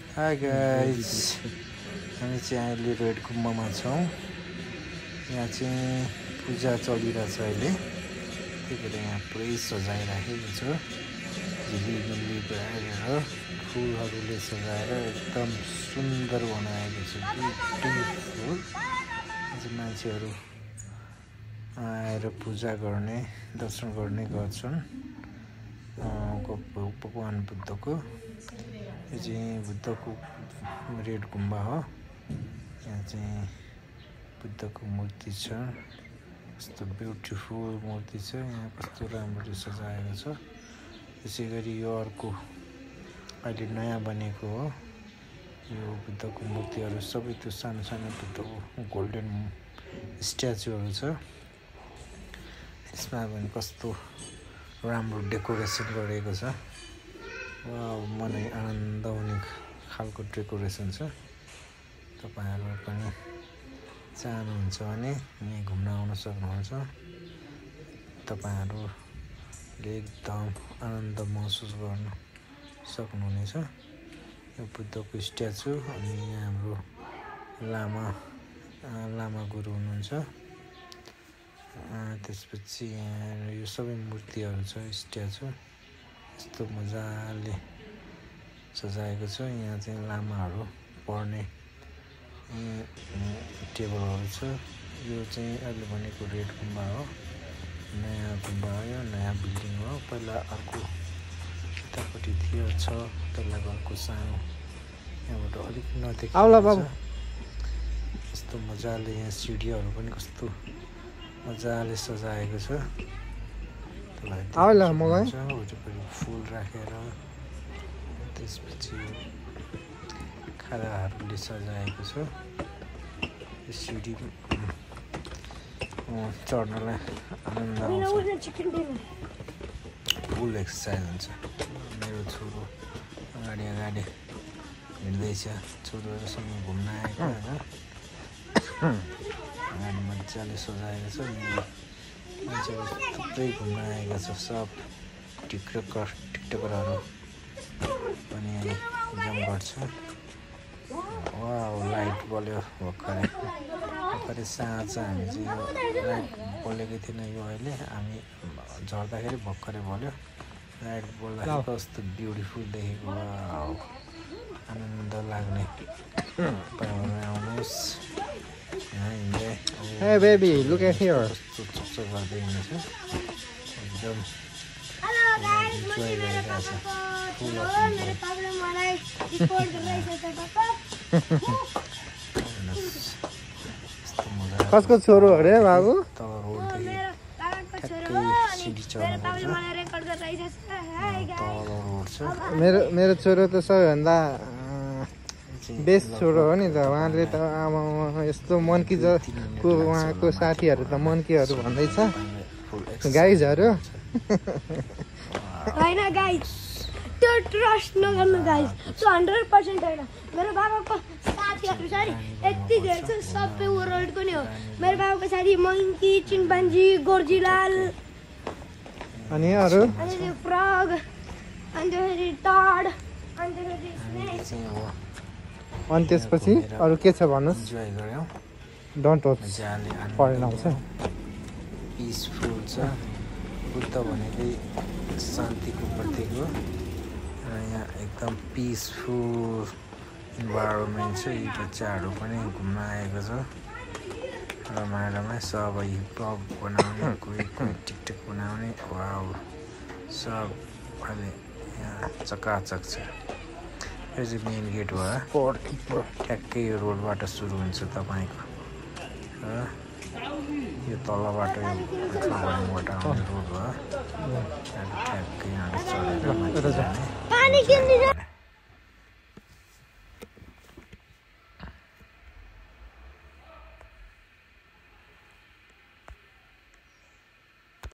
Hi guys, हामी चाहिँ अहिले रेड गुम्बामा छौँ। यहाँ चाहिँ पूजा चलिरहेछ अहिले, त्यही भएर यहाँ पुरै सजाइराखेको छ। झिलिमिली गरेर फुलहरूले सजाएर एकदम सुन्दर बनाएको छ, ब्युटिफुल। अझै मान्छेहरू आएर पूजा गर्ने, दर्शन गर्ने गर्छन् भगवान बुद्धको। यो चाहिँ बुद्धको रेड गुम्बा हो। यहाँ चाहिँ बुद्धको मूर्ति छ, कस्तो ब्युटिफुल मूर्ति छ। यहाँ कस्तो राम्ररी सजाएको छ। त्यसै गरी यो अर्को अहिले नयाँ बनेको हो। यो बुद्धको मूर्तिहरू सबै त्यो सानो सानो बुद्धको गोल्डन स्ट्याचुहरू छ। यसमा पनि कस्तो राम्रो डेकोरेसन गरेको छ। वाउ, मनै आनन्द हुने खालको डेकोरेसन छ। तपाईहरु पनि चाहनुहुन्छ भने यहाँ घुम्न आउन सक्नुहुन्छ। तपाईहरुले एकदम आनन्द महसुस गर्न सक्नुहुनेछ। यो बुद्धको स्ट्याचु अनि यहाँ हाम्रो लामा गुरु हुनुहुन्छ। त्यसपछि यहाँ यो सबै मूर्तिहरू छ, स्ट्याचु यस्तो मजाले सजाएको छ। यहाँ चाहिँ लामाहरू पढ्ने टेबलहरू छ। यो चाहिँ अहिले भनेको रेड गुम्बा हो, नयाँ गुम्बा हो, यो नयाँ बिल्डिङ हो। पहिला अर्को यतापट्टि थियो, छ तल्ला घरको सानो, यहाँबाट अलिक नदेखेको छ। यस्तो मजाले यहाँ सिडीहरू पनि कस्तो मजाले सजाएको छ। वरिपरि फुल राखेर त्यसपछि खादाहरूले सजाएको छ। यो सिडी चढ्नलाई आनन्द आउँछ, फुल एक्सर्साइज हुन्छ। मेरो छोरो अगाडि हिँड्दैछ, छोरोहरूसँग घुम्न आएको होइन। अगाडि मजाले सजाएको छ। मान्छेहरू थुप्रै घुम्न आएका छ। सब टिकटकरहरू पनि जम गर्छ। वाउ, लाइट बल्यो भर्खरै साँझ। हामी चाहिँ यो लाइट बलेकै थिएन, यो अहिले हामी झर्दाखेरि भर्खरै बल्यो। लाइट बल्दाखेरि कस्तो ब्युटिफुल देखेको। वाउ, आनन्द लाग्ने। तपाईहरु आउनुहोस्। Hey baby, look at here. कसको छोरो अरे बाबु? मेरो छोरो त सबैभन्दा बेस्ट छोरो हो नि त। उहाँले त आमा यस्तो मनकीको उहाँको साथीहरू त मनकीहरू भन्दैछ, गाइजहरू। होइन गाइज, त्यो ट्रस्ट नगर्नु गाइज, त्यो 100% होइन। मेरो बाबाको साथीहरू छ नि यति धेरै छ, सबै वर्ल्डको नि हो। मेरो बाबाको साथी मङ्की, चिम्पान्जी, गोर्जिलाल, अनि अरू फ्रग, अनि टड, अनि स्नेक। अनि त्यसपछि अरू के छ भन्नुहोस्? डोन्ट टच, पढेन आउँछ। पिसफुल छ। बुद्ध भनेकै शान्तिको प्रतीक हो। र यहाँ एकदम पिसफुल इन्भाइरोमेन्ट छ। यी बच्चाहरू पनि घुम्न आएको छ। रमाइलोमा सबै ब्लग बनाउने, कोही टिकटक बनाउने। वाउ, सब अहिले यहाँ चकाचक छ। यो चाहिँ मेन गेट भयो। ठ्याक्कै यो रोडबाट सुरु हुन्छ तपाईँको। यो तलबाट यो पेट्रोल भर्नुबाट आउने रोड भयो। ठ्याक्कै यहाँ चढेर माथि जाने।